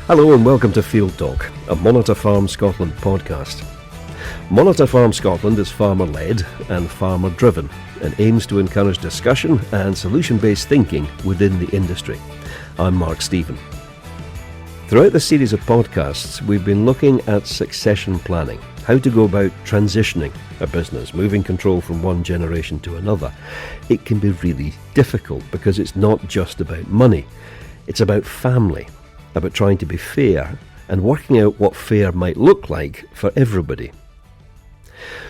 Hello and welcome to Field Talk, a Monitor Farm Scotland podcast. Monitor Farm Scotland is farmer-led and farmer-driven and aims to encourage discussion and solution-based thinking within the industry. I'm Mark Stephen. Throughout the series of podcasts, we've been looking at succession planning, how to go about transitioning a business, moving control from one generation to another. It can be really difficult because it's not just about money, it's about family, about trying to be fair and working out what fair might look like for everybody.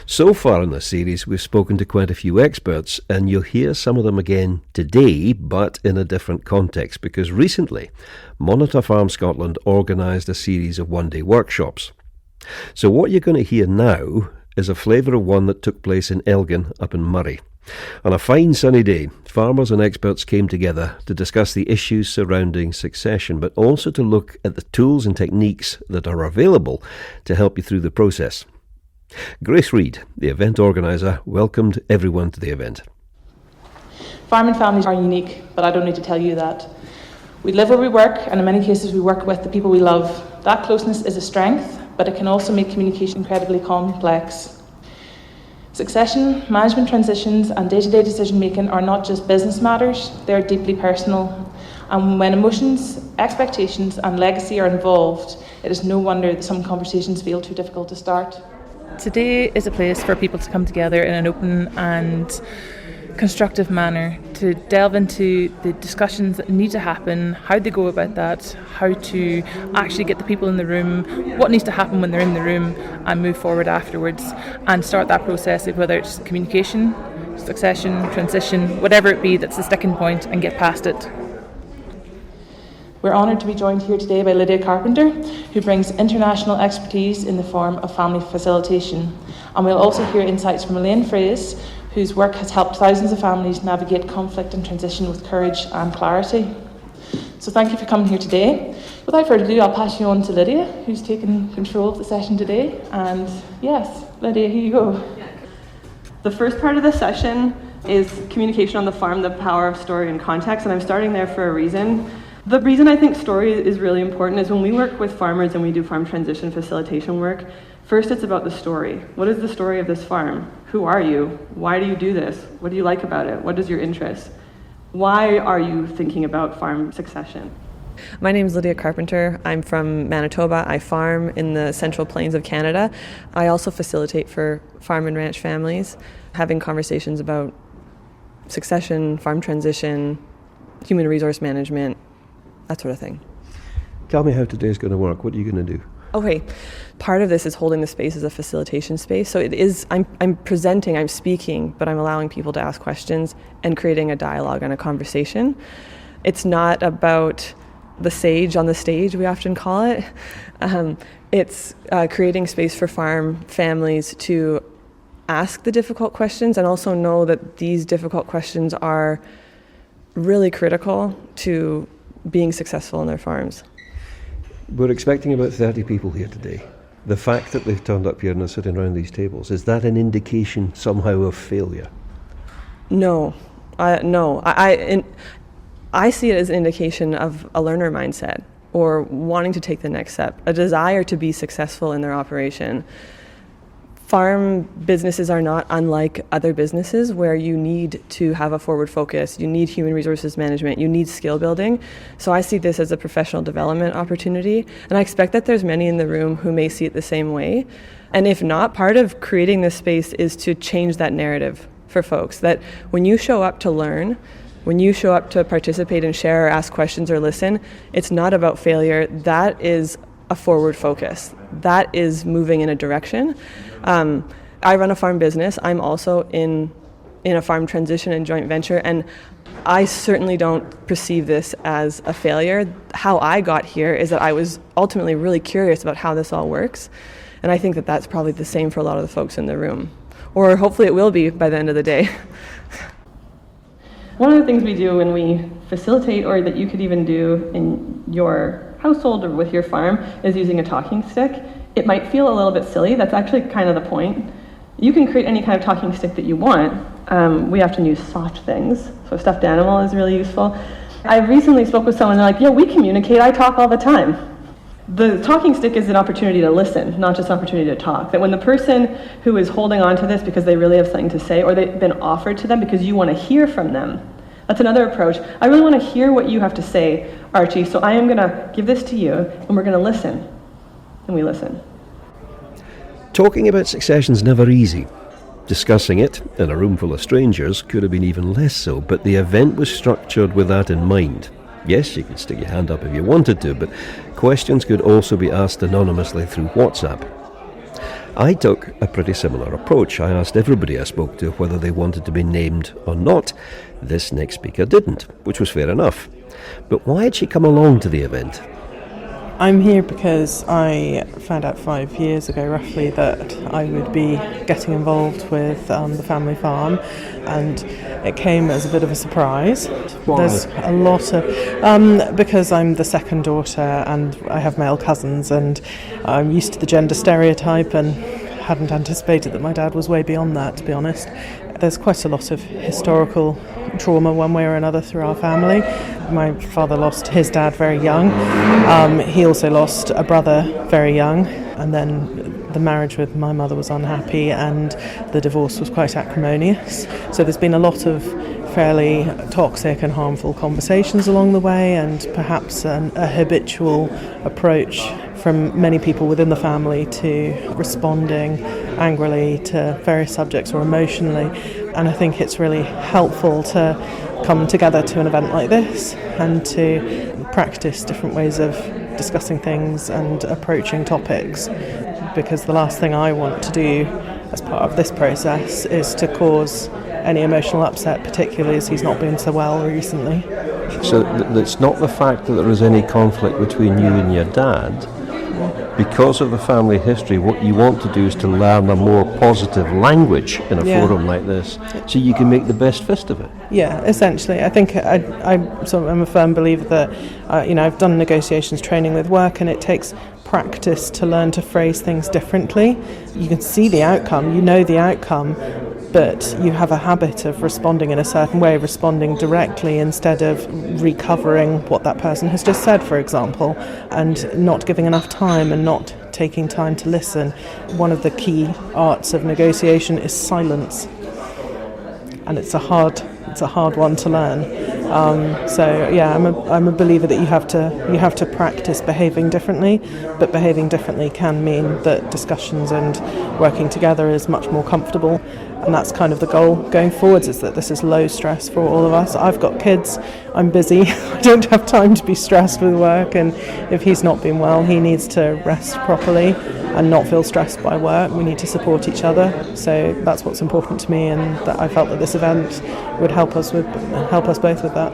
So far in this series, we've spoken to quite a few experts, and you'll hear some of them again today, but in a different context, because recently, Monitor Farm Scotland organised a series of one-day workshops. So what you're going to hear now is a flavour of one that took place in Elgin up in Moray. On a fine sunny day, farmers and experts came together to discuss the issues surrounding succession, but also to look at the tools and techniques that are available to help you through the process. Grace Reid, the event organiser, welcomed everyone to the event. Farming families are unique, but I don't need to tell you that. We live where we work, and in many cases we work with the people we love. That closeness is a strength, but it can also make communication incredibly complex. Succession, management transitions and day-to-day decision-making are not just business matters, they are deeply personal. And when emotions, expectations and legacy are involved, it is no wonder that some conversations feel too difficult to start. Today is a place for people to come together in an open and constructive manner to delve into the discussions that need to happen, how they go about that, how to actually get the people in the room, what needs to happen when they're in the room, and move forward afterwards and start that process of whether it's communication, succession, transition, whatever it be that's the sticking point, and get past it. We're honoured to be joined here today by Lydia Carpenter, who brings international expertise in the form of family facilitation. And we'll also hear insights from Elaine Fraze, whose work has helped thousands of families navigate conflict and transition with courage and clarity. So thank you for coming here today. Without further ado, I'll pass you on to Lydia, who's taken control of the session today. And yes, Lydia, here you go. The first part of the session is communication on the farm, the power of story and context, and I'm starting there for a reason. The reason I think story is really important is when we work with farmers and we do farm transition facilitation work, first it's about the story. What is the story of this farm? Who are you? Why do you do this? What do you like about it? What is your interest? Why are you thinking about farm succession? My name is Lydia Carpenter. I'm from Manitoba. I farm in the Central Plains of Canada. I also facilitate for farm and ranch families, having conversations about succession, farm transition, human resource management, that sort of thing. Tell me how today's going to work. What are you going to do? Okay, part of this is holding the space as a facilitation space. So it is, I'm presenting, I'm speaking, but I'm allowing people to ask questions and creating a dialogue and a conversation. It's not about the sage on the stage, we often call it. It's creating space for farm families to ask the difficult questions and also know that these difficult questions are really critical to being successful in their farms. We're expecting about 30 people here today. The fact that they've turned up here and are sitting around these tables, is that an indication somehow of failure? No. I see it as an indication of a learner mindset or wanting to take the next step, a desire to be successful in their operation. Farm businesses are not unlike other businesses where you need to have a forward focus, you need human resources management, you need skill building. So I see this as a professional development opportunity, and I expect that there's many in the room who may see it the same way. And if not, part of creating this space is to change that narrative for folks, that when you show up to learn, when you show up to participate and share or ask questions or listen, it's not about failure. That is a forward focus. That is moving in a direction. I run a farm business. I'm also in a farm transition and joint venture, and I certainly don't perceive this as a failure. How I got here is that I was ultimately really curious about how this all works, and I think that that's probably the same for a lot of the folks in the room, or hopefully it will be by the end of the day. One of the things we do when we facilitate, or that you could even do in your household or with your farm, is using a talking stick. It might feel a little bit silly. That's actually kind of the point. You can create any kind of talking stick that you want. We often use soft things, so a stuffed animal is really useful. I recently spoke with someone, they're like, yeah, we communicate, I talk all the time. The talking stick is an opportunity to listen, not just an opportunity to talk. That when the person who is holding on to this because they really have something to say, or they've been offered to them because you want to hear from them, that's another approach. I really want to hear what you have to say, Archie, so I am going to give this to you, and we're going to listen. And we listen. Talking about succession's never easy. Discussing it in a room full of strangers could have been even less so, but the event was structured with that in mind. Yes, you could stick your hand up if you wanted to, but questions could also be asked anonymously through WhatsApp. I took a pretty similar approach. I asked everybody I spoke to whether they wanted to be named or not. This next speaker didn't, which was fair enough. But why had she come along to the event? I'm here because I found out 5 years ago roughly that I would be getting involved with the family farm, and it came as a bit of a surprise. Why? There's a lot of because I'm the second daughter and I have male cousins, and I'm used to the gender stereotype and hadn't anticipated that my dad was way beyond that, to be honest. There's quite a lot of historical trauma one way or another through our family. My father lost his dad very young. He also lost a brother very young, and then the marriage with my mother was unhappy and the divorce was quite acrimonious. So there's been a lot of fairly toxic and harmful conversations along the way, and perhaps a habitual approach from many people within the family to responding angrily to various subjects or emotionally. And I think it's really helpful to come together to an event like this and to practice different ways of discussing things and approaching topics, because the last thing I want to do as part of this process is to cause any emotional upset, particularly as he's not been so well recently. So it's not the fact that there is any conflict between you and your dad. Because of the family history, what you want to do is to learn a more positive language in a forum like this, so you can make the best fist of it. Yeah, essentially. I think I'm a firm believer that I've done negotiations training with work, and it takes practice to learn to phrase things differently. You can see the outcome, you know the outcome, but you have a habit of responding in a certain way, responding directly instead of recovering what that person has just said, for example, and not giving enough time and not taking time to listen. One of the key arts of negotiation is silence, and it's a hard one to learn. I'm a believer that you have to practice behaving differently, but behaving differently can mean that discussions and working together is much more comfortable, and that's kind of the goal going forwards, is that this is low stress for all of us. I've got kids, I'm busy, I don't have time to be stressed with work, and if he's not been well, he needs to rest properly and not feel stressed by work. We need to support each other, so that's what's important to me, and that I felt that this event would help us both with that.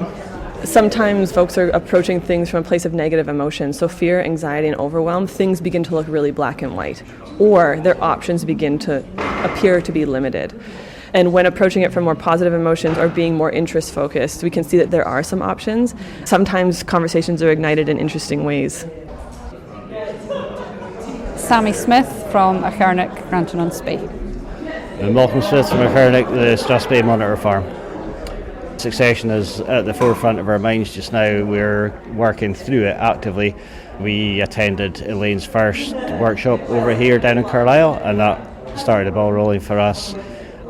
Sometimes folks are approaching things from a place of negative emotion, so fear, anxiety, and overwhelm, things begin to look really black and white, or their options begin to appear to be limited. And when approaching it from more positive emotions or being more interest focused, we can see that there are some options. Sometimes conversations are ignited in interesting ways. Sammy Smith from Achernach, Granton-on-Spey. And Malcolm Smith from Achernach, the Strathspey Monitor Farm. Succession is at the forefront of our minds just now. We're working through it actively. We attended Elaine's first workshop over here down in Carlisle, and that started the ball rolling for us.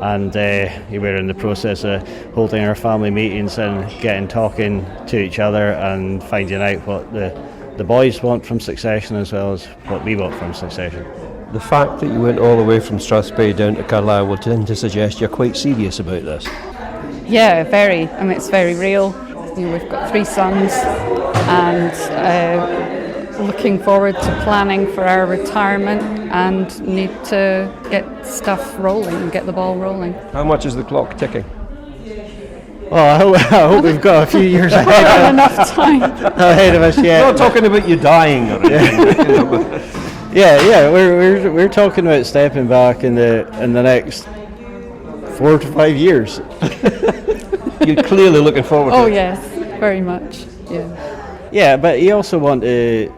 And we're in the process of holding our family meetings and talking to each other and finding out what the boys want from Succession as well as what we want from Succession. The fact that you went all the way from Strathspey down to Carlisle would tend to suggest you're quite serious about this. Yeah, very. I mean, it's very real. We've got 3 sons, and looking forward to planning for our retirement, and need to get stuff rolling and get the ball rolling. How much is the clock ticking? Well, I hope we've got a few years ahead Enough time. ahead of us yet. I'm not talking about you dying or anything. Yeah. We're talking about stepping back in the next 4 to 5 years. You're clearly looking forward to it. Oh yes, very much. Yeah. Yeah, but you also want to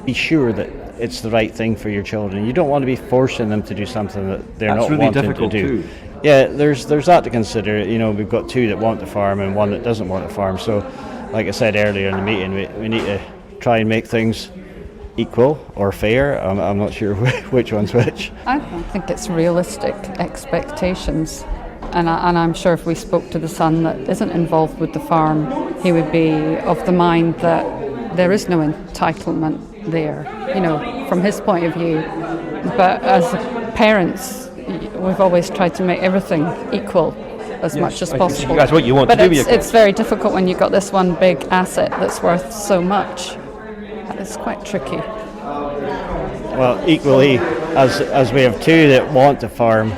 be sure that it's the right thing for your children. You don't want to be forcing them to do something that they're not really wanting difficult to do. too. Yeah, there's that to consider. We've got 2 that want to farm and 1 that doesn't want to farm. So, like I said earlier in the meeting, we need to try and make things equal or fair. I'm not sure which one's which. I think it's realistic expectations. And I'm sure if we spoke to the son that isn't involved with the farm, he would be of the mind that there is no entitlement there, from his point of view. But as parents, we've always tried to make everything equal as much as possible. That's what you want but to do. It's very difficult when you've got this one big asset that's worth so much. It's quite tricky. Well, equally, as we have two that want to farm,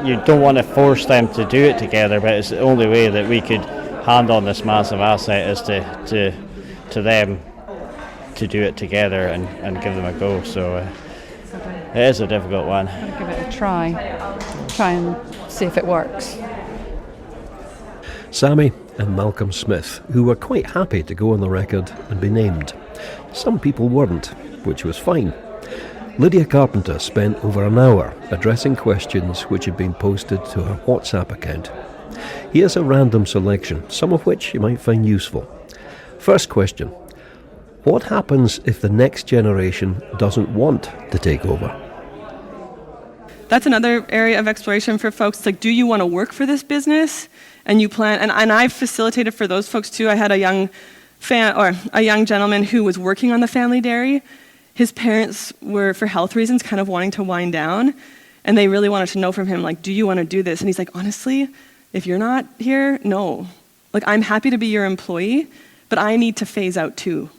you don't want to force them to do it together, but it's the only way that we could hand on this massive asset is to them to do it together and give them a go. So it is a difficult one. I'll give it a try and see if it works. Sammy and Malcolm Smith, who were quite happy to go on the record and be named. Some people weren't, which was fine. Lydia Carpenter spent over an hour addressing questions which had been posted to her WhatsApp account. Here's a random selection, some of which you might find useful. First question: what happens if the next generation doesn't want to take over? That's another area of exploration for folks. It's like, do you want to work for this business? And you plan, and I've facilitated for those folks too. I had a young gentleman who was working on the family dairy. His parents were, for health reasons, kind of wanting to wind down, and they really wanted to know from him, like, do you want to do this? And he's like, honestly, if you're not here, no. Like, I'm happy to be your employee, but I need to phase out too.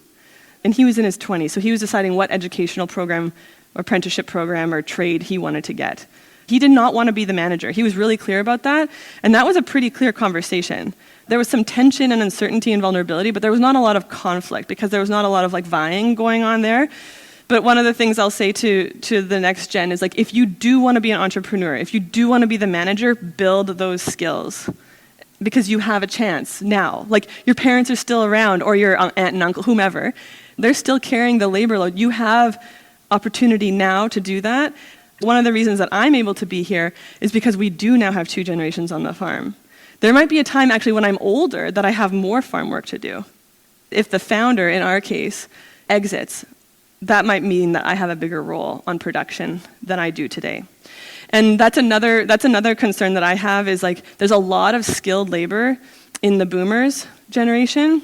And he was in his 20s, so he was deciding what educational program, or apprenticeship program, or trade he wanted to get. He did not want to be the manager. He was really clear about that, and that was a pretty clear conversation. There was some tension and uncertainty and vulnerability, but there was not a lot of conflict because there was not a lot of vying going on there. But one of the things I'll say to the next gen is, if you do want to be an entrepreneur, if you do want to be the manager, build those skills because you have a chance now. Your parents are still around, or your aunt and uncle, whomever. They're still carrying the labor load. You have opportunity now to do that. One of the reasons that I'm able to be here is because we do now have 2 generations on the farm. There might be a time actually when I'm older that I have more farm work to do. If the founder, in our case, exits, that might mean that I have a bigger role on production than I do today. And that's another concern that I have is there's a lot of skilled labor in the boomers generation,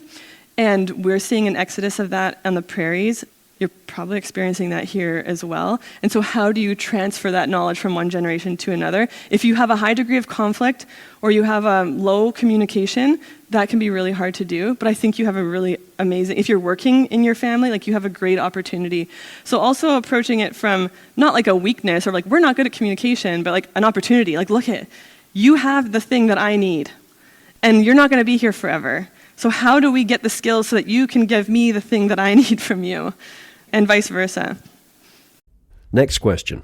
and we're seeing an exodus of that on the prairies. You're probably experiencing that here as well. And so how do you transfer that knowledge from one generation to another? If you have a high degree of conflict or you have a low communication, that can be really hard to do. But I think you have a really amazing, if you're working in your family, you have a great opportunity. So also approaching it from not a weakness or we're not good at communication, but an opportunity. Look at, you have the thing that I need and you're not going to be here forever. So how do we get the skills so that you can give me the thing that I need from you? And vice versa. Next question.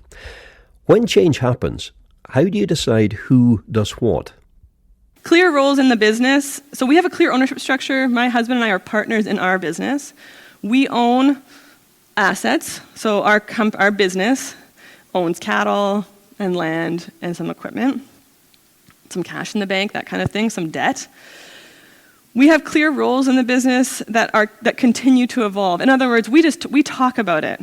When change happens, how do you decide who does what? Clear roles in the business. So we have a clear ownership structure. My husband and I are partners in our business. We own assets. So our business owns cattle and land and some equipment, some cash in the bank, that kind of thing, some debt. We have clear roles in the business that continue to evolve. In other words, we talk about it.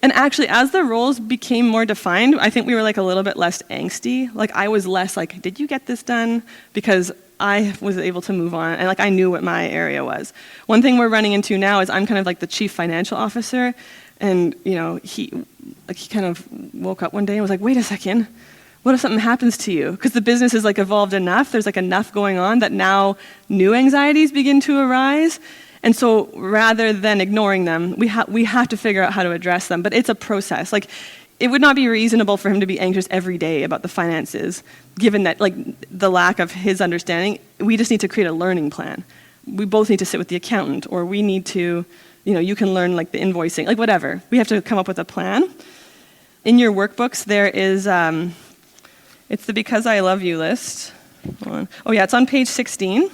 And actually, as the roles became more defined, I think we were a little bit less angsty. I was less did you get this done? Because I was able to move on, and I knew what my area was. One thing we're running into now is I'm kind of the chief financial officer, and he kind of woke up one day and was like, wait a second. What if something happens to you? Because the business is evolved enough, there's enough going on that now new anxieties begin to arise. And so rather than ignoring them, we have to figure out how to address them. But it's a process. It would not be reasonable for him to be anxious every day about the finances, given that the lack of his understanding. We just need to create a learning plan. We both need to sit with the accountant, or we need to, you can learn the invoicing, whatever. We have to come up with a plan. In your workbooks, there is... it's the Because I Love You list. Oh yeah, it's on page 16.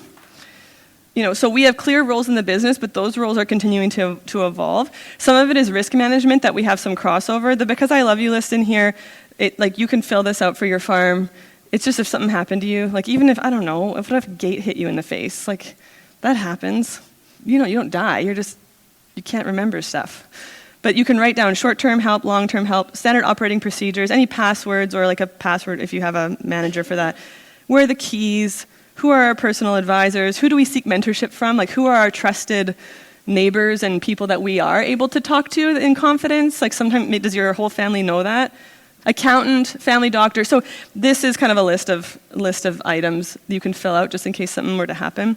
So we have clear roles in the business, but those roles are continuing to evolve. Some of it is risk management that we have some crossover. The Because I Love You list in here, you can fill this out for your farm. It's just if something happened to you, even if, I don't know, if a gate hit you in the face, that happens. You don't die, you can't remember stuff. But you can write down short-term help, long-term help, standard operating procedures, any passwords or like a password if you have a manager for that. Where are the keys? Who are our personal advisors? Who do we seek mentorship from? Like, who are our trusted neighbors and people that we are able to talk to in confidence? Like, sometimes, does your whole family know that? Accountant, family doctor. So this is kind of a list of items you can fill out just in case something were to happen.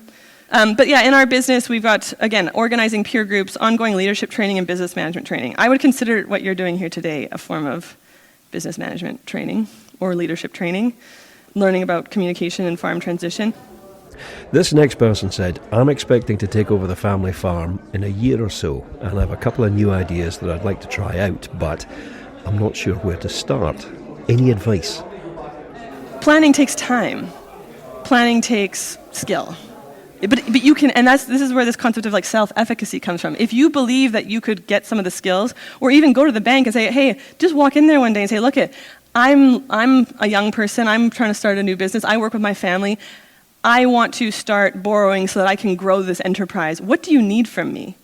But yeah, in our business, we've got, again, organizing peer groups, ongoing leadership training, and business management training. I would consider what you're doing here today a form of business management training or leadership training, learning about communication and farm transition. This next person said, I'm expecting to take over the family farm in a year or so, and I have a couple of new ideas that I'd like to try out, but I'm not sure where to start. Any advice? Planning takes time. Planning takes skill. But you can, and this is where this concept of like self-efficacy comes from. If you believe that you could get some of the skills, or even go to the bank and say, hey, just walk in there one day and say, look, I'm a young person, I'm trying to start a new business, I work with my family, I want to start borrowing so that I can grow this enterprise. What do you need from me?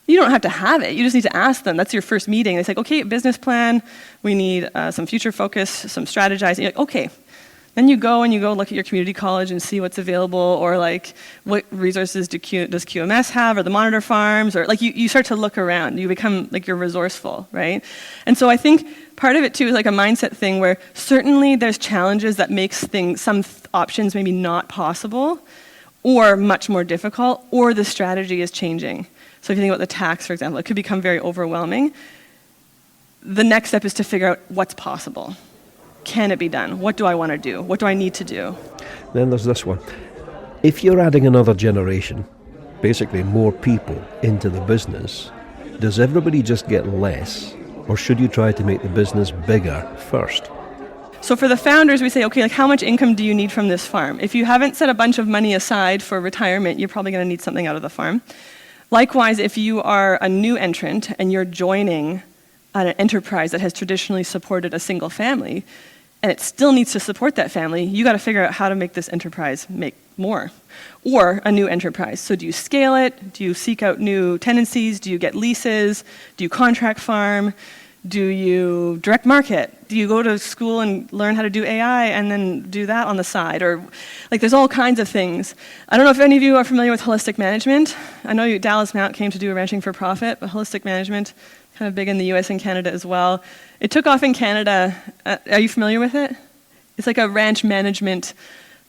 You don't have to have it. You just need to ask them. That's your first meeting. They say, okay, business plan. We need some future focus, some strategizing. You're like, okay. Then you go look at your community college and see what's available, or like what resources does QMS have, or the monitor farms, or like you start to look around. You become like you're resourceful, right? And so I think part of it too is like a mindset thing where certainly there's challenges that makes some options maybe not possible, or much more difficult, or the strategy is changing. So if you think about the tax, for example, it could become very overwhelming. The next step is to figure out what's possible. Can it be done? What do I want to do? What do I need to do? Then there's this one. If you're adding another generation, basically more people into the business, does everybody just get less, or should you try to make the business bigger first? So for the founders, we say, okay, like how much income do you need from this farm? If you haven't set a bunch of money aside for retirement, you're probably going to need something out of the farm. Likewise, if you are a new entrant and you're joining an enterprise that has traditionally supported a single family, and it still needs to support that family, you got to figure out how to make this enterprise make more. Or a new enterprise. So do you scale it? Do you seek out new tenancies? Do you get leases? Do you contract farm? Do you direct market? Do you go to school and learn how to do AI and then do that on the side? Or like there's all kinds of things. I don't know if any of you are familiar with holistic management. I know Dallas Mount came to do a ranching for profit, but holistic management, kind of big in the US and Canada as well. It took off in Canada. Are you familiar with it? It's like a ranch management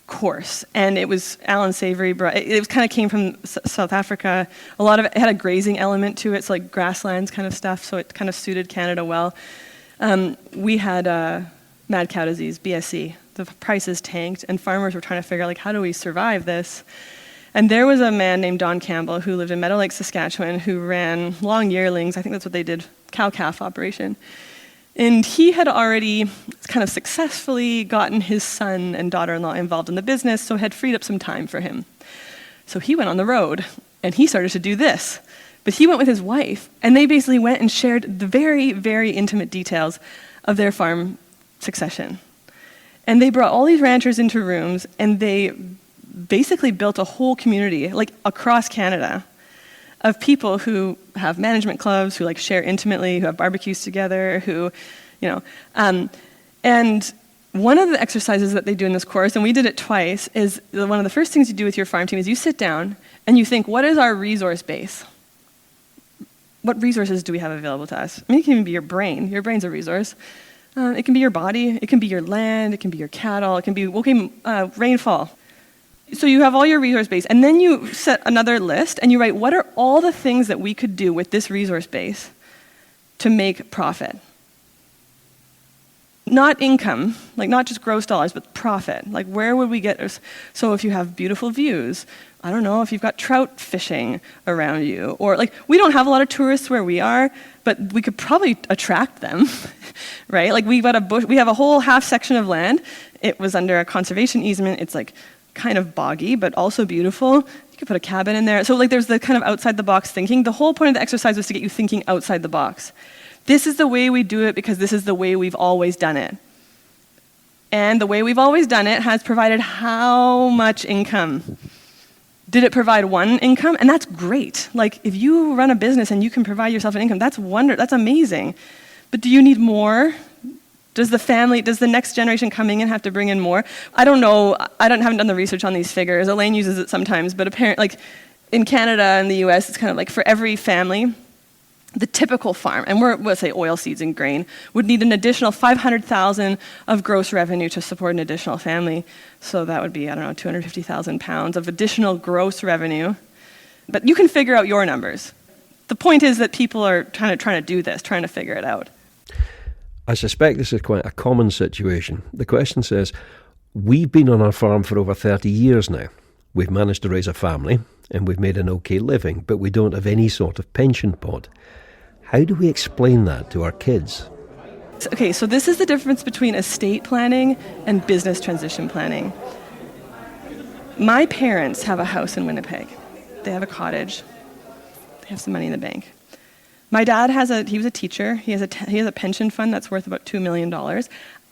course, and it was Alan Savory. It kind of came from South Africa. A lot of it had a grazing element to it, so like grasslands kind of stuff, so it kind of suited Canada well. We had mad cow disease, BSE. The prices tanked, and farmers were trying to figure out, like, how do we survive this? And there was a man named Don Campbell who lived in Meadow Lake, Saskatchewan, who ran long yearlings. I think that's what they did, cow-calf operation. And he had already kind of successfully gotten his son and daughter-in-law involved in the business, so had freed up some time for him. So he went on the road, and he started to do this. But he went with his wife, and they basically went and shared the very, very intimate details of their farm succession. And they brought all these ranchers into rooms, and they basically built a whole community, like across Canada, of people who have management clubs, who like share intimately, who have barbecues together, who, and one of the exercises that they do in this course, and we did it twice, is one of the first things you do with your farm team is you sit down and you think, what is our resource base? What resources do we have available to us? I mean, it can even be your brain. Your brain's a resource. It can be your body. It can be your land. It can be your cattle. It can be, rainfall. So you have all your resource base, and then you set another list, and you write, what are all the things that we could do with this resource base to make profit? Not income, like not just gross dollars, but profit. Like where would we get? So if you have beautiful views, I don't know, if you've got trout fishing around you, or like we don't have a lot of tourists where we are, but we could probably attract them, right? Like we have a whole half section of land. It was under a conservation easement. It's like kind of boggy, but also beautiful. You could put a cabin in there. So like there's the kind of outside the box thinking. The whole point of the exercise was to get you thinking outside the box. This is the way we do it because this is the way we've always done it. And the way we've always done it has provided how much income? Did it provide one income? And that's great. Like, if you run a business and you can provide yourself an income, that's amazing. But do you need more? Does the next generation coming in have to bring in more? I don't know. Haven't done the research on these figures. Elaine uses it sometimes, but apparently, like in Canada and the US, it's kind of like for every family, the typical farm, and we'll say oilseeds and grain, would need an additional $500,000 of gross revenue to support an additional family. So that would be, I don't know, 250,000 pounds of additional gross revenue. But you can figure out your numbers. The point is that people are trying to do this, trying to figure it out. I suspect this is quite a common situation. The question says, we've been on our farm for over 30 years now. We've managed to raise a family and we've made an okay living, but we don't have any sort of pension pot. How do we explain that to our kids? Okay, so this is the difference between estate planning and business transition planning. My parents have a house in Winnipeg. They have a cottage. They have some money in the bank. My dad he was a teacher. He has a pension fund that's worth about $2 million.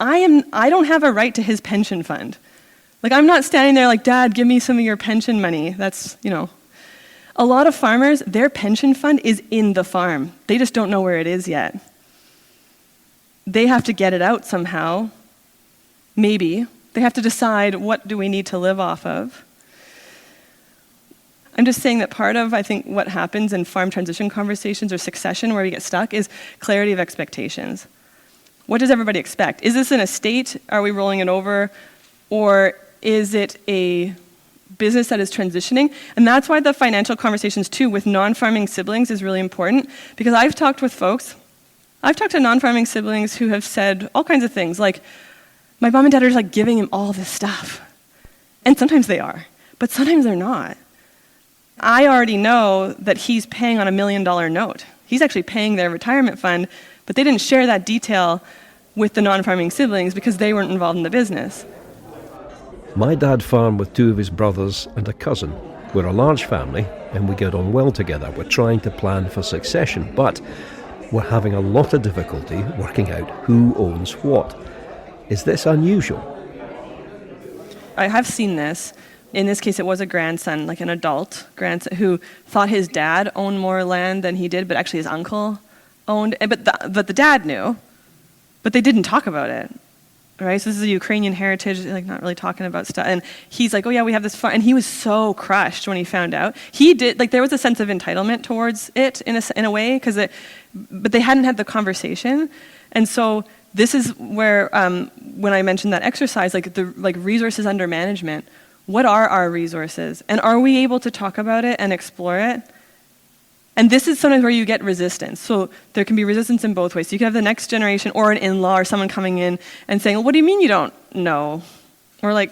I don't have a right to his pension fund. Like, I'm not standing there like, Dad, give me some of your pension money. That's, A lot of farmers, their pension fund is in the farm. They just don't know where it is yet. They have to get it out somehow. Maybe. They have to decide, what do we need to live off of? I'm just saying that part of, I think, what happens in farm transition conversations or succession where we get stuck is clarity of expectations. What does everybody expect? Is this an estate? Are we rolling it over? Or is it a business that is transitioning? And that's why the financial conversations too with non-farming siblings is really important, because I've talked to non-farming siblings who have said all kinds of things like, my mom and dad are just like giving him all this stuff. And sometimes they are, but sometimes they're not. I already know that he's paying on $1 million note. He's actually paying their retirement fund, but they didn't share that detail with the non-farming siblings because they weren't involved in the business. My dad farmed with 2 of his brothers and a cousin. We're a large family and we get on well together. We're trying to plan for succession, but we're having a lot of difficulty working out who owns what. Is this unusual? I have seen this. In this case, it was a grandson, like an adult grandson, who thought his dad owned more land than he did, but actually his uncle owned. But the dad knew, but they didn't talk about it. Right, so this is a Ukrainian heritage, like not really talking about stuff. And he's like, oh yeah, we have this farm. And he was so crushed when he found out. He did, like there was a sense of entitlement towards it in a way, but they hadn't had the conversation. And so this is where, when I mentioned that exercise, like resources under management, what are our resources? And are we able to talk about it and explore it? And this is sometimes where you get resistance. So there can be resistance in both ways. So you can have the next generation or an in-law or someone coming in and saying, well, what do you mean you don't know? Or like,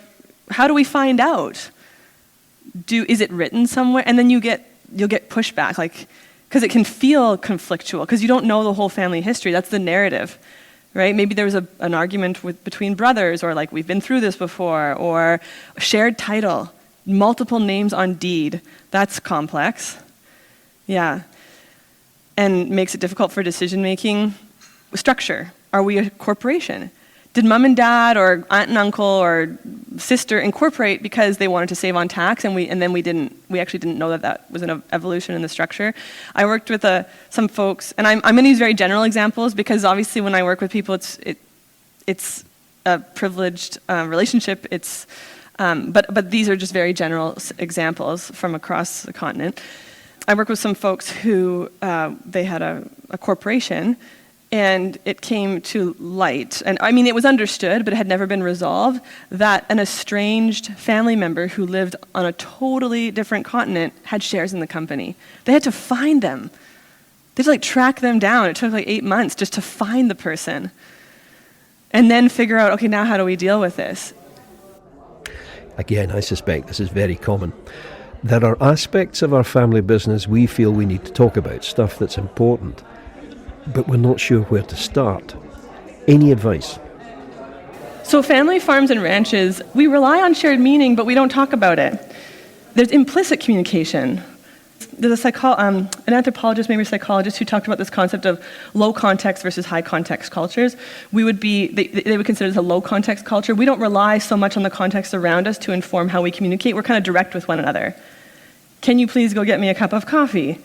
how do we find out? Is it written somewhere? And then you'll get pushback, like, because it can feel conflictual because you don't know the whole family history. That's the narrative, right? Maybe there was an argument between brothers, or like, we've been through this before, or a shared title, multiple names on deed. That's complex. Yeah, and makes it difficult for decision-making. Structure. Are we a corporation? Did mom and dad or aunt and uncle or sister incorporate because they wanted to save on tax, and we actually didn't know that was an evolution in the structure? I worked with some folks, and I'm going to use very general examples because obviously when I work with people, it's a privileged relationship. But these are just very general examples from across the continent. I worked with some folks who they had a corporation, and it came to light, and I mean it was understood, but it had never been resolved, that an estranged family member who lived on a totally different continent had shares in the company. They had to find them. They had to track them down. It took 8 months just to find the person, and then figure out, okay, now how do we deal with this? Again, I suspect this is very common. There are aspects of our family business we feel we need to talk about, stuff that's important, but we're not sure where to start. Any advice? So family farms and ranches, we rely on shared meaning, but we don't talk about it. There's implicit communication. There's an anthropologist, maybe a psychologist, who talked about this concept of low context versus high context cultures. They would consider this a low context culture. We don't rely so much on the context around us to inform how we communicate. We're kind of direct with one another. Can you please go get me a cup of coffee?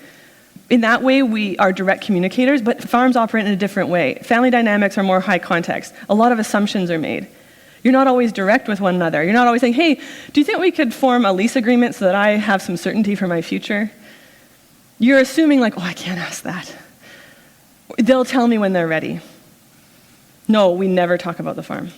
In that way, we are direct communicators, but farms operate in a different way. Family dynamics are more high context. A lot of assumptions are made. You're not always direct with one another. You're not always saying, hey, do you think we could form a lease agreement so that I have some certainty for my future? You're assuming like, oh, I can't ask that. They'll tell me when they're ready. No, we never talk about the farm.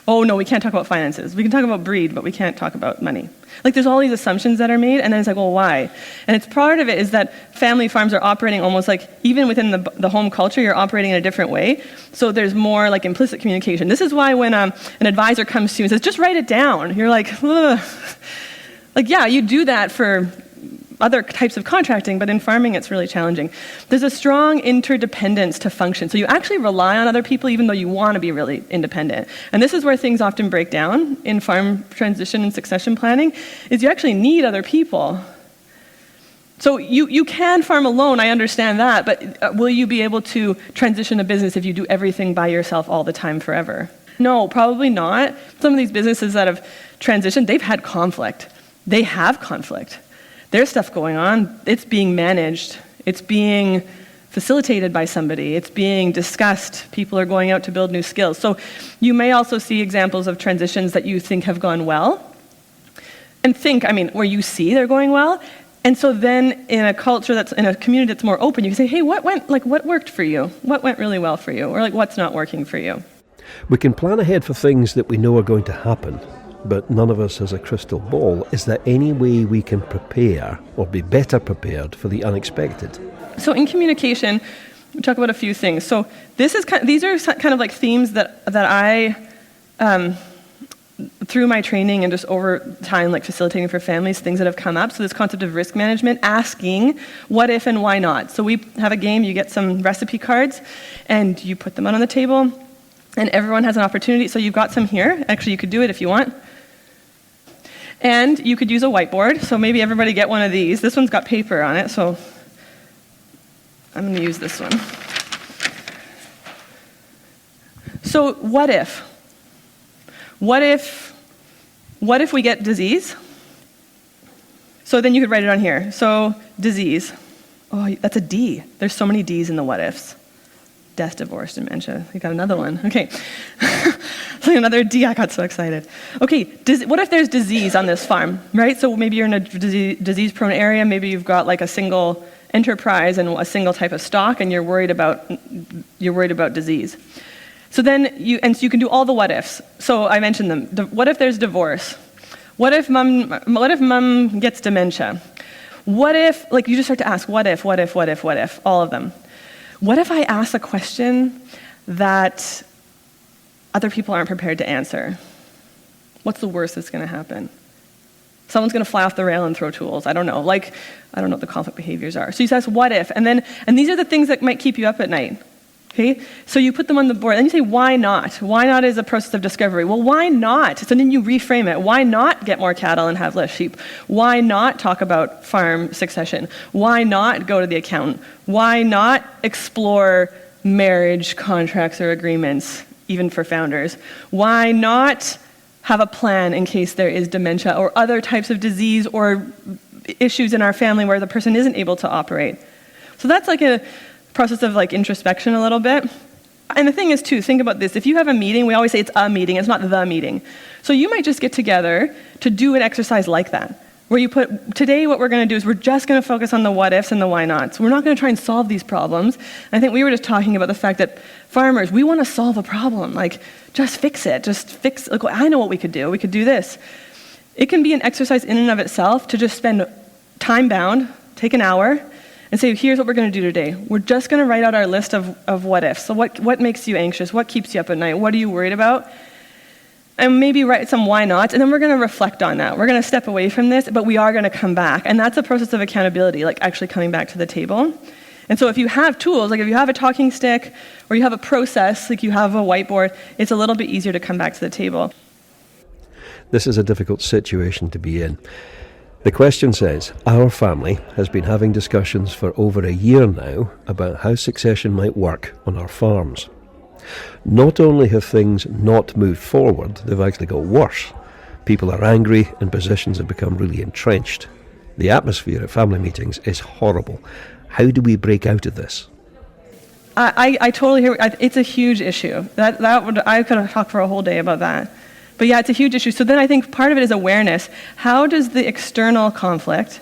Oh, no, we can't talk about finances. We can talk about breed, but we can't talk about money. Like, there's all these assumptions that are made, and then it's like, well, why? And it's part of it is that family farms are operating almost like, even within the home culture, you're operating in a different way. So there's more like implicit communication. This is why when an advisor comes to you and says, just write it down, you're like, ugh. Like, yeah, you do that for other types of contracting, but in farming it's really challenging. There's a strong interdependence to function. So you actually rely on other people even though you want to be really independent. And this is where things often break down in farm transition and succession planning, is you actually need other people. So you can farm alone, I understand that, but will you be able to transition a business if you do everything by yourself all the time forever? No, probably not. Some of these businesses that have transitioned, they've had conflict. They have conflict. There's stuff going on. It's being managed. It's being facilitated by somebody. It's being discussed. People are going out to build new skills. So you may also see examples of transitions that you think have gone well. And where you see they're going well. And so then in a culture that's in a community that's more open, you can say, hey, what worked for you? What went really well for you? Or like, what's not working for you? We can plan ahead for things that we know are going to happen, but none of us has a crystal ball. Is there any way we can prepare or be better prepared for the unexpected? So in communication, we talk about a few things. So these are kind of like themes that I, through my training and just over time, like facilitating for families, things that have come up. So this concept of risk management, asking what if and why not. So we have a game, you get some recipe cards, and you put them out on the table, and everyone has an opportunity. So you've got some here. Actually, you could do it if you want. And you could use a whiteboard, so maybe everybody get one of these. This one's got paper on it, so I'm going to use this one. So what if? What if we get disease? So then you could write it on here. So disease. Oh, that's a D. There's so many Ds in the what ifs. Death, divorce, dementia. You got another one. Okay. Another D. I got so excited. Okay, what if there's disease on this farm, right? So maybe you're in a disease-prone area. Maybe you've got like a single enterprise and a single type of stock, and you're worried about disease. So then you can do all the what ifs. So I mentioned them. What if there's divorce? What if mom gets dementia? What if, like, you just start to ask, what if, all of them. What if I ask a question that other people aren't prepared to answer? What's the worst that's going to happen? Someone's going to fly off the rail and throw tools. I don't know. I don't know what the conflict behaviors are. So you ask, what if? And these are the things that might keep you up at night. Okay? So you put them on the board. Then you say, why not? Why not is a process of discovery. Well, why not? So then you reframe it. Why not get more cattle and have less sheep? Why not talk about farm succession? Why not go to the accountant? Why not explore marriage contracts or agreements, even for founders? Why not have a plan in case there is dementia or other types of disease or issues in our family where the person isn't able to operate? So that's like a process of like introspection a little bit. And the thing is too, think about this. If you have a meeting, we always say it's a meeting, it's not the meeting. So you might just get together to do an exercise like that, where you put, today what we're going to do is we're just going to focus on the what ifs and the why nots. We're not going to try and solve these problems. I think we were just talking about the fact that farmers, we want to solve a problem. Like, just fix it. Like, I know what we could do. We could do this. It can be an exercise in and of itself to just spend time bound, take an hour, and say, here's what we're going to do today. We're just going to write out our list of what ifs. So what makes you anxious? What keeps you up at night? What are you worried about? And maybe write some why nots, and then we're going to reflect on that. We're going to step away from this, but we are going to come back. And that's a process of accountability, like actually coming back to the table. And so if you have tools, like if you have a talking stick, or you have a process, like you have a whiteboard, it's a little bit easier to come back to the table. This is a difficult situation to be in. The question says, our family has been having discussions for over a year now about how succession might work on our farms. Not only have things not moved forward, they've actually got worse. People are angry and positions have become really entrenched. The atmosphere at family meetings is horrible. How do we break out of this? I totally hear. It's a huge issue. I could talk for a whole day about that. But yeah, it's a huge issue. So then I think part of it is awareness. How does the external conflict,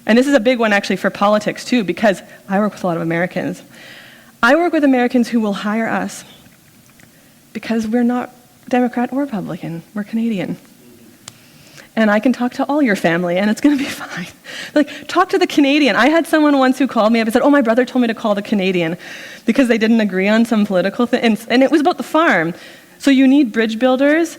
and this is a big one actually for politics too, because I work with a lot of Americans. I work with Americans who will hire us because we're not Democrat or Republican. We're Canadian. And I can talk to all your family, and it's going to be fine. Like, talk to the Canadian. I had someone once who called me up and said, oh, my brother told me to call the Canadian because they didn't agree on some political thing. And it was about the farm. So you need bridge builders.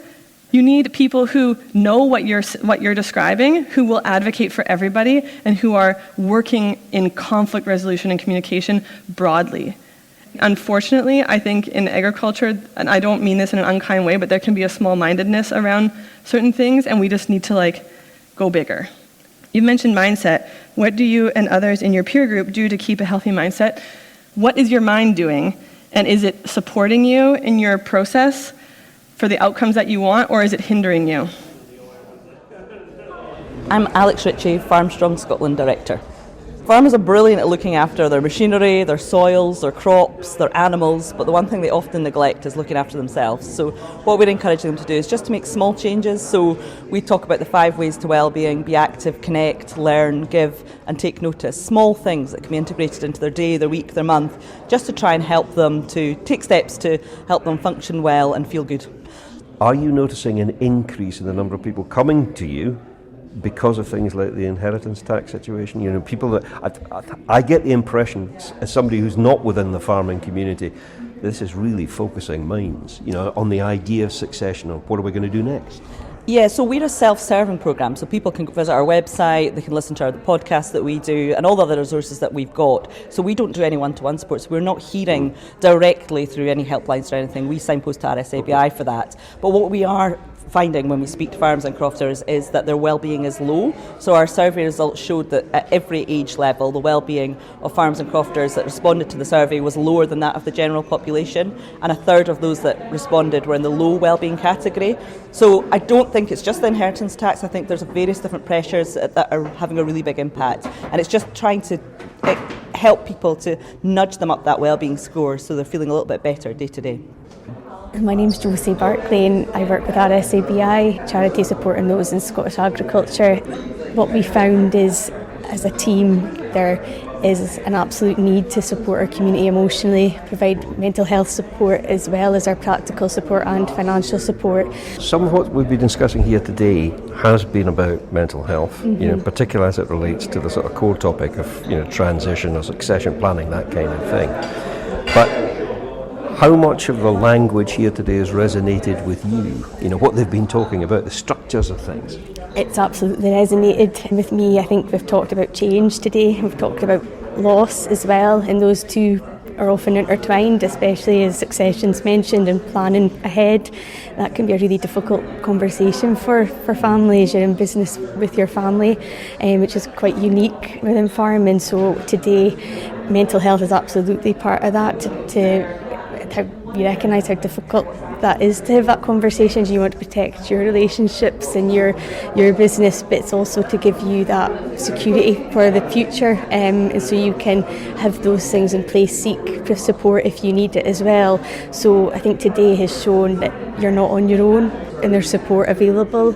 You need people who know what you're describing, who will advocate for everybody, and who are working in conflict resolution and communication broadly. Unfortunately, I think in agriculture, and I don't mean this in an unkind way, but there can be a small-mindedness around certain things, and we just need to go bigger. You mentioned mindset. What do you and others in your peer group do to keep a healthy mindset? What is your mind doing? And is it supporting you in your process for the outcomes that you want, or is it hindering you? I'm Alex Ritchie, Farmstrong Scotland Director. Farmers are brilliant at looking after their machinery, their soils, their crops, their animals, but the one thing they often neglect is looking after themselves. So what we're encouraging them to do is just to make small changes. So we talk about the 5 ways to well-being: be active, connect, learn, give, and take notice. Small things that can be integrated into their day, their week, their month, just to try and help them to take steps to help them function well and feel good. Are you noticing an increase in the number of people coming to you because of things like the inheritance tax situation? You know, people that I get the impression, as somebody who's not within the farming community, this is really focusing minds, you know, on the idea of succession, of what are we going to do next? Yeah, so we're a self-serving programme, so people can visit our website, they can listen to our podcasts that we do, and all the other resources that we've got. So we don't do any one-to-one support, so we're not hearing directly through any helplines or anything. We signpost to RSABI for that. But what we are finding when we speak to farmers and crofters is that their well-being is low. So our survey results showed that at every age level, the well-being of farmers and crofters that responded to the survey was lower than that of the general population, and a third of those that responded were in the low well-being category. So I don't think it's just the inheritance tax. I think there's various different pressures that are having a really big impact, and it's just trying to help people to nudge them up that well-being score so they're feeling a little bit better day to day. My name's Josie Barclay and I work with RSABI, charity supporting those in Scottish agriculture. What we found is, as a team, there is an absolute need to support our community emotionally, provide mental health support as well as our practical support and financial support. Some of what we've been discussing here today has been about mental health, you know, particularly as it relates to the sort of core topic of, you know, transition or succession planning, that kind of thing. But how much of the language here today has resonated with you? You know, what they've been talking about, the structures of things. It's absolutely resonated with me. I think we've talked about change today. We've talked about loss as well, and those two are often intertwined, especially as succession's mentioned and planning ahead. That can be a really difficult conversation for families. You're in business with your family, which is quite unique within farming. So today, mental health is absolutely part of that. You recognise how difficult that is to have that conversation. You want to protect your relationships and your business, but it's also to give you that security for the future, and so you can have those things in place, seek support if you need it as well. So I think today has shown that you're not on your own and there's support available.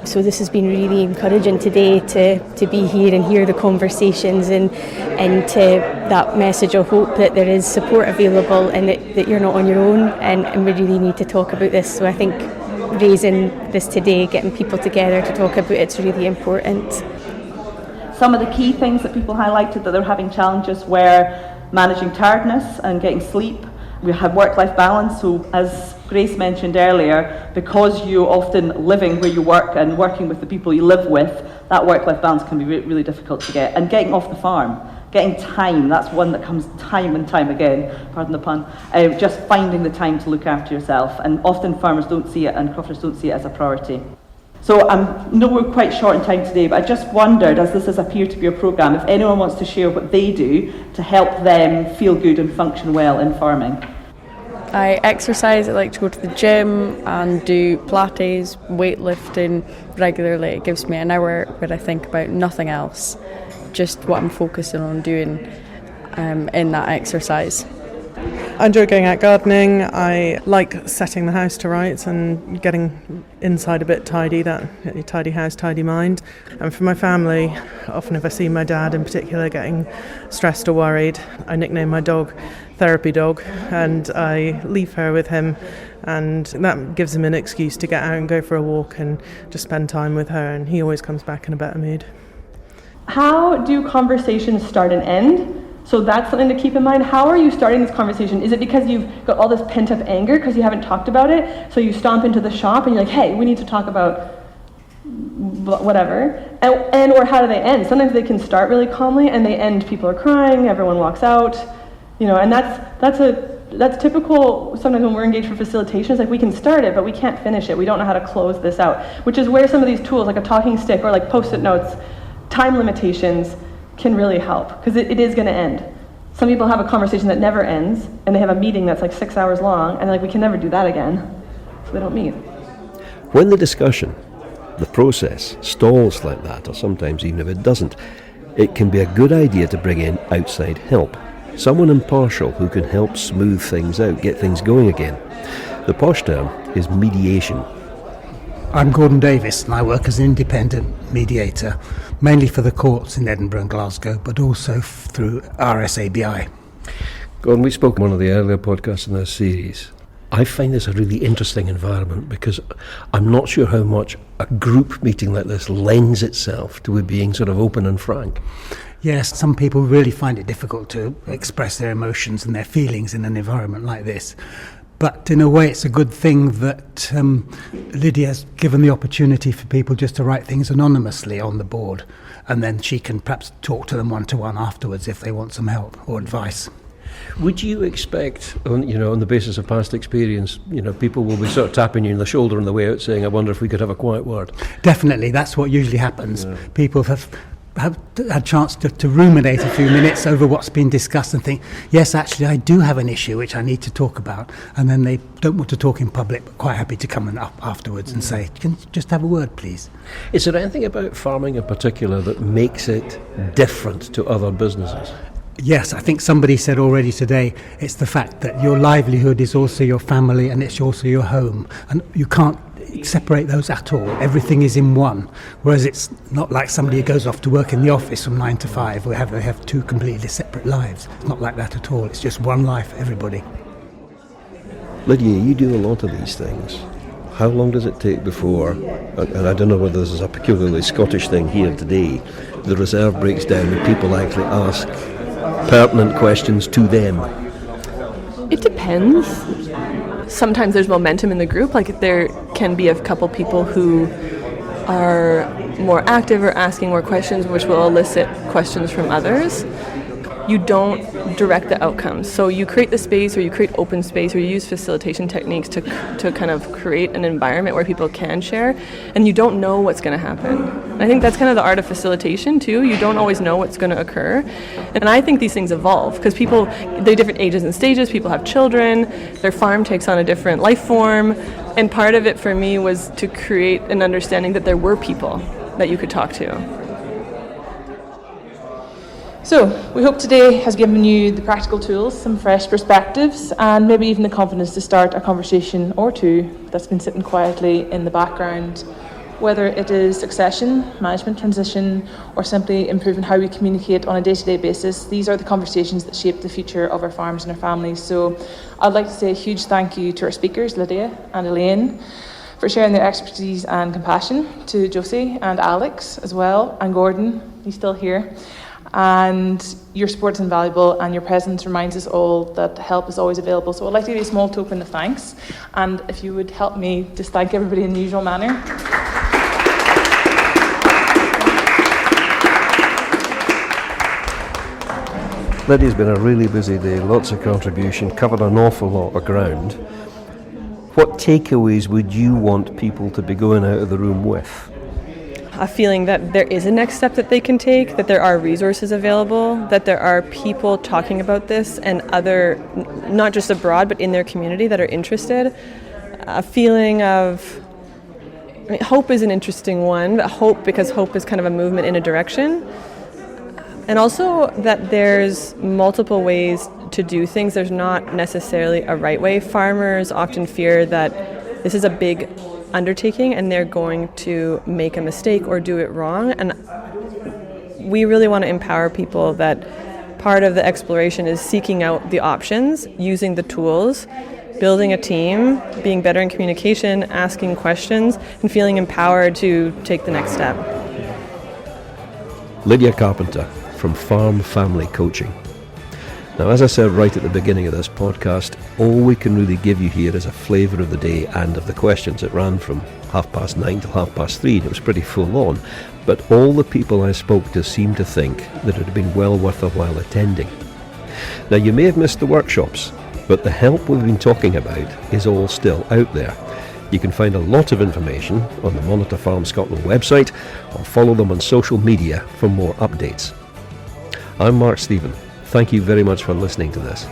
So this has been really encouraging today to be here and hear the conversations and to that message of hope that there is support available and that you're not on your own, and we really need to talk about this. So I think raising this today, getting people together to talk about it's really important. Some of the key things that people highlighted that they're having challenges were managing tiredness and getting sleep. We have work-life balance, so as Grace mentioned earlier, because you're often living where you work and working with the people you live with, that work-life balance can be really difficult to get. And getting off the farm, getting time, that's one that comes time and time again, pardon the pun, just finding the time to look after yourself. And often farmers don't see it and crofters don't see it as a priority. So I know we're quite short in time today, but I just wondered, as this is a peer-to-peer programme, if anyone wants to share what they do to help them feel good and function well in farming. I exercise. I like to go to the gym and do Pilates, weightlifting regularly. It gives me an hour where I think about nothing else, just what I'm focusing on doing in that exercise. I enjoy going out gardening. I like setting the house to rights and getting inside a bit tidy, that tidy house, tidy mind. And for my family, often if I see my dad in particular getting stressed or worried, I nickname my dog Therapy Dog, and I leave her with him, and that gives him an excuse to get out and go for a walk and just spend time with her, and he always comes back in a better mood. How do conversations start and end? So that's something to keep in mind. How are you starting this conversation? Is it because you've got all this pent-up anger because you haven't talked about it? So you stomp into the shop and you're like, hey, we need to talk about whatever. And or how do they end? Sometimes they can start really calmly and they end, people are crying, everyone walks out. And that's typical. Sometimes when we're engaged for facilitation, it's like we can start it, but we can't finish it. We don't know how to close this out, which is where some of these tools like a talking stick or like post-it notes, time limitations, can really help, because it is going to end. Some people have a conversation that never ends, and they have a meeting that's like 6 hours long, and like, we can never do that again, so they don't meet. When the discussion, the process, stalls like that, or sometimes even if it doesn't, it can be a good idea to bring in outside help. Someone impartial who can help smooth things out, get things going again. The posh term is mediation. I'm Gordon Davis and I work as an independent mediator, mainly for the courts in Edinburgh and Glasgow, but also through RSABI. Gordon, we spoke in one of the earlier podcasts in this series. I find this a really interesting environment because I'm not sure how much a group meeting like this lends itself to it being sort of open and frank. Yes, some people really find it difficult to express their emotions and their feelings in an environment like this. But in a way, it's a good thing that Lydia's given the opportunity for people just to write things anonymously on the board, and then she can perhaps talk to them one-to-one afterwards if they want some help or advice. Would you expect, on the basis of past experience, people will be sort of tapping you on the shoulder on the way out saying, I wonder if we could have a quiet word? Definitely, that's what usually happens. Yeah. People have had a chance to ruminate a few minutes over what's been discussed and think, yes, actually, I do have an issue which I need to talk about. And then they don't want to talk in public, but quite happy to come up afterwards and say, can you just have a word, please? Is there anything about farming in particular that makes it different to other businesses? Yes, I think somebody said already today, it's the fact that your livelihood is also your family and it's also your home. And you can't separate those at all. Everything is in one. Whereas it's not like somebody who goes off to work in the office from 9 to 5. They have two completely separate lives. It's not like that at all. It's just one life for everybody. Lydia, you do a lot of these things. How long does it take before, and I don't know whether this is a peculiarly Scottish thing here today, the reserve breaks down and people actually ask pertinent questions to them? It depends. Sometimes there's momentum in the group, like there can be a couple people who are more active or asking more questions, which will elicit questions from others. You don't direct the outcomes. So you create the space, or you create open space, or you use facilitation techniques to kind of create an environment where people can share, and you don't know what's going to happen. And I think that's kind of the art of facilitation too. You don't always know what's going to occur. And I think these things evolve because people, they're different ages and stages, people have children, their farm takes on a different life form, and part of it for me was to create an understanding that there were people that you could talk to. So, we hope today has given you the practical tools, some fresh perspectives, and maybe even the confidence to start a conversation or two that's been sitting quietly in the background. Whether it is succession, management transition, or simply improving how we communicate on a day-to-day basis, these are the conversations that shape the future of our farms and our families. So, I'd like to say a huge thank you to our speakers, Lydia and Elaine, for sharing their expertise and compassion, to Josie and Alex as well, and Gordon, he's still here. And your support is invaluable, and your presence reminds us all that help is always available. So I'd like to give you a small token of thanks, and if you would help me just thank everybody in the usual manner. Lydia's been a really busy day, lots of contribution, covered an awful lot of ground. What takeaways would you want people to be going out of the room with? a feeling that there is a next step that they can take, that there are resources available, that there are people talking about this and other, not just abroad, but in their community that are interested. A feeling of, hope is an interesting one, but hope because hope is kind of a movement in a direction. And also that there's multiple ways to do things. There's not necessarily a right way. Farmers often fear that this is a big undertaking and they're going to make a mistake or do it wrong. And we really want to empower people that part of the exploration is seeking out the options, using the tools, building a team, being better in communication, asking questions, and feeling empowered to take the next step. Lydia Carpenter from Farm Family Coaching. Now, as I said right at the beginning of this podcast, all we can really give you here is a flavour of the day and of the questions. It ran from 9:30 till 3:30, and it was pretty full on. But all the people I spoke to seemed to think that it had been well worth a while attending. Now, you may have missed the workshops, but the help we've been talking about is all still out there. You can find a lot of information on the Monitor Farm Scotland website or follow them on social media for more updates. I'm Mark Stephen. Thank you very much for listening to this.